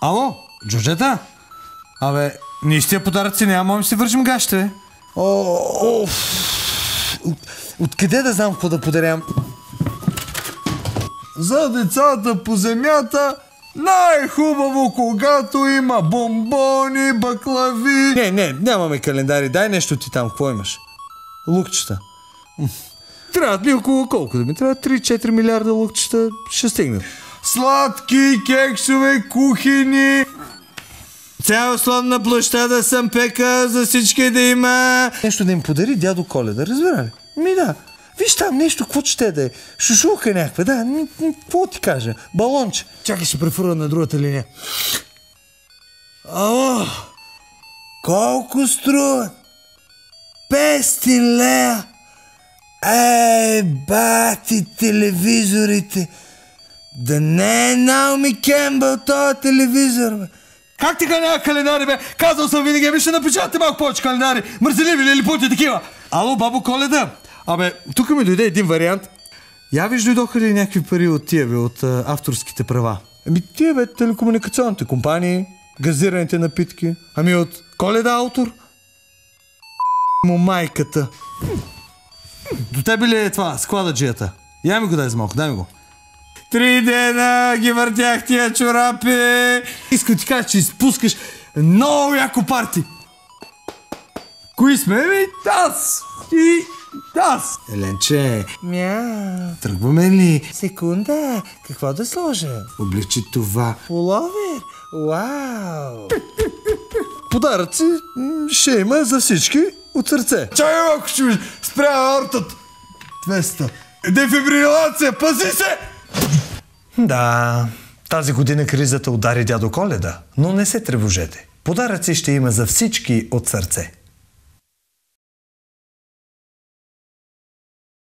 Ало, Джорджета? Абе, ние с тия подаръци няма, можем да си вържим гащите, бе. Откъде да знам какво да подарям? За децата по земята най-хубаво, когато има бомбони, баклави. Не, нямаме календари. Дай нещо ти там. Какво имаш? Лукчета. Трябват ми около колко да ми? Трябва 3-4 милиарда лукчета. Ще стигнат. Сладки, кексове, кухини. Цяла славна площада съм пека за всички да има. Нещо да им подари дядо Коледа, разбира ли? Да. Виж там нещо, какво ще да е. Шушулка някаква, да. Какво ти кажа? Балонче. Чакай, ще префърна на другата линия. Ало! Колко струва? 500 лея! Бати телевизорите! Да не е Наоми Кембъл този телевизор, бе! Как така няма календари, бе? Казал съм винаги, вижте, напечатате малко повече календари. Мързеливи ли или пути такива? Ало, бабо Коледа? Абе, тук ми дойде един вариант. Я виж, дойдоха ли някакви пари от тия, бе, от авторските права? Тия, бе, телекомуникационните компании, газираните напитки. От Коледа автор? Му майката. До тебе ли е това, склададжията? Я ми го дай за малко, дай ми го. 3 дена ги въртях тия чорапи. Искам ти кажа, че изпускаш много яко парти. Кои сме? Аз и аз. Еленче. Мяу. Тръгваме ли? Секунда. Какво да сложа? Облегчи това. Пуловер. Вау. Подаръци ще има за всички от сърце. Чай малко, ще ми спря аортът. 200. Дефибрилация, пази се! Да, тази година кризата удари дядо Коледа, но не се тревожете. Подаръци ще има за всички от сърце.